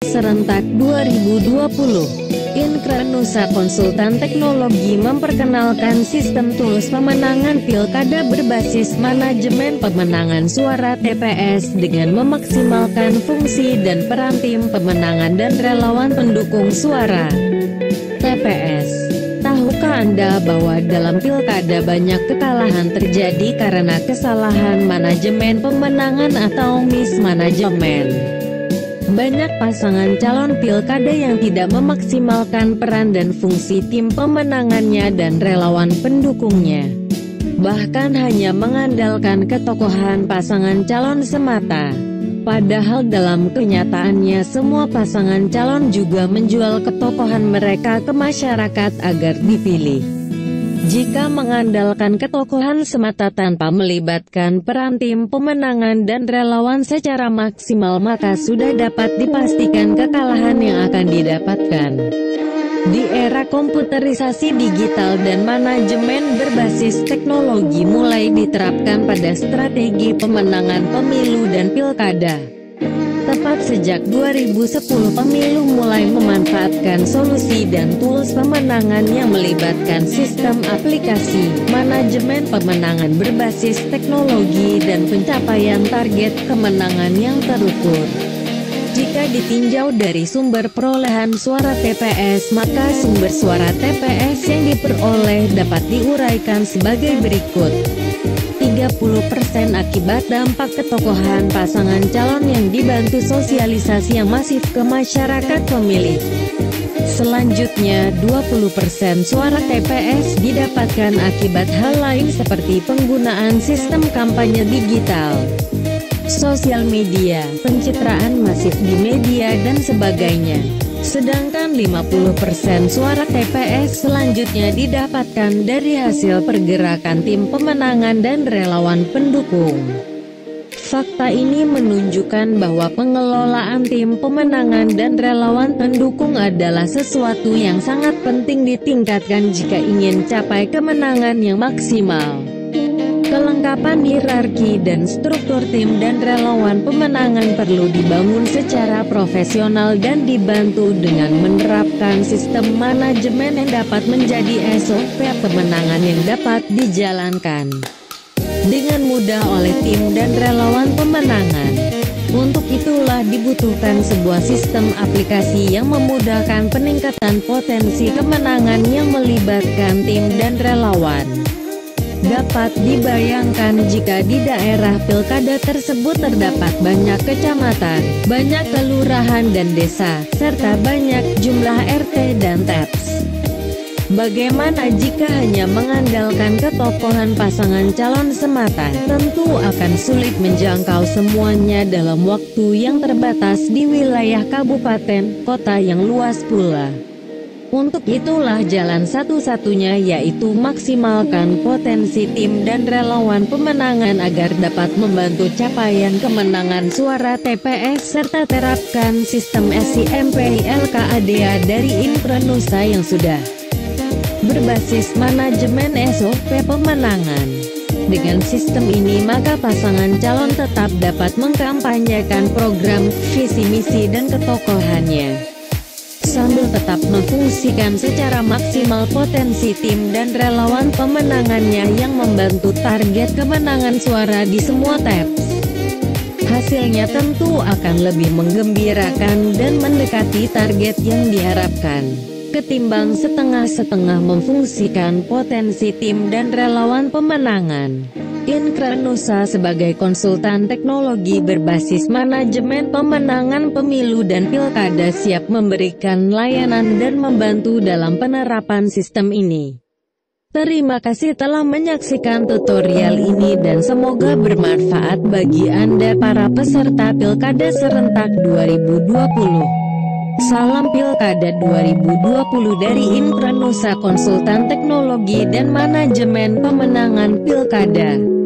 Serentak 2020. Inkranusa Konsultan Teknologi memperkenalkan sistem tools pemenangan pilkada berbasis manajemen pemenangan suara TPS dengan memaksimalkan fungsi dan peran tim pemenangan dan relawan pendukung suara TPS. Tahukah Anda bahwa dalam pilkada banyak kekalahan terjadi karena kesalahan manajemen pemenangan atau mismanagement? Banyak pasangan calon pilkada yang tidak memaksimalkan peran dan fungsi tim pemenangannya dan relawan pendukungnya. Bahkan hanya mengandalkan ketokohan pasangan calon semata. Padahal dalam kenyataannya semua pasangan calon juga menjual ketokohan mereka ke masyarakat agar dipilih. Jika mengandalkan ketokohan semata tanpa melibatkan peran tim pemenangan dan relawan secara maksimal, maka sudah dapat dipastikan kekalahan yang akan didapatkan. Di era komputerisasi digital dan manajemen berbasis teknologi mulai diterapkan pada strategi pemenangan pemilu dan pilkada. Tepat sejak 2010 pemilu mulai memanfaatkan solusi dan tools pemenangan yang melibatkan sistem aplikasi, manajemen pemenangan berbasis teknologi dan pencapaian target kemenangan yang terukur. Jika ditinjau dari sumber perolehan suara TPS, maka sumber suara TPS yang diperoleh dapat diuraikan sebagai berikut. 30% akibat dampak ketokohan pasangan calon yang dibantu sosialisasi yang masif ke masyarakat pemilih. Selanjutnya, 20% suara TPS didapatkan akibat hal lain seperti penggunaan sistem kampanye digital, sosial media, pencitraan masif di media dan sebagainya. Sedangkan 50% suara TPS selanjutnya didapatkan dari hasil pergerakan tim pemenangan dan relawan pendukung. Fakta ini menunjukkan bahwa pengelolaan tim pemenangan dan relawan pendukung adalah sesuatu yang sangat penting ditingkatkan jika ingin capai kemenangan yang maksimal. Kelengkapan hierarki dan struktur tim dan relawan pemenangan perlu dibangun secara profesional dan dibantu dengan menerapkan sistem manajemen yang dapat menjadi SOP pemenangan yang dapat dijalankan dengan mudah oleh tim dan relawan pemenangan. Untuk itulah dibutuhkan sebuah sistem aplikasi yang memudahkan peningkatan potensi kemenangan yang melibatkan tim dan relawan. Dapat dibayangkan jika di daerah pilkada tersebut terdapat banyak kecamatan, banyak kelurahan dan desa, serta banyak jumlah RT dan TAPS. Bagaimana jika hanya mengandalkan ketokohan pasangan calon semata? Tentu akan sulit menjangkau semuanya dalam waktu yang terbatas di wilayah kabupaten, kota yang luas pula. Untuk itulah jalan satu-satunya yaitu maksimalkan potensi tim dan relawan pemenangan agar dapat membantu capaian kemenangan suara TPS serta terapkan sistem SIMP LKADA dari Inkranusa yang sudah berbasis manajemen SOP pemenangan. Dengan sistem ini maka pasangan calon tetap dapat mengkampanyekan program, visi misi dan ketokohannya, sambil tetap memfungsikan secara maksimal potensi tim dan relawan pemenangannya yang membantu target kemenangan suara di semua TPS. Hasilnya tentu akan lebih menggembirakan dan mendekati target yang diharapkan, ketimbang setengah-setengah memfungsikan potensi tim dan relawan pemenangan. Inkranusa sebagai konsultan teknologi berbasis manajemen pemenangan pemilu dan pilkada siap memberikan layanan dan membantu dalam penerapan sistem ini. Terima kasih telah menyaksikan tutorial ini dan semoga bermanfaat bagi Anda para peserta Pilkada Serentak 2020. Salam Pilkada 2020 dari Inkranusa Konsultan Teknologi dan Manajemen Pemenangan Pilkada.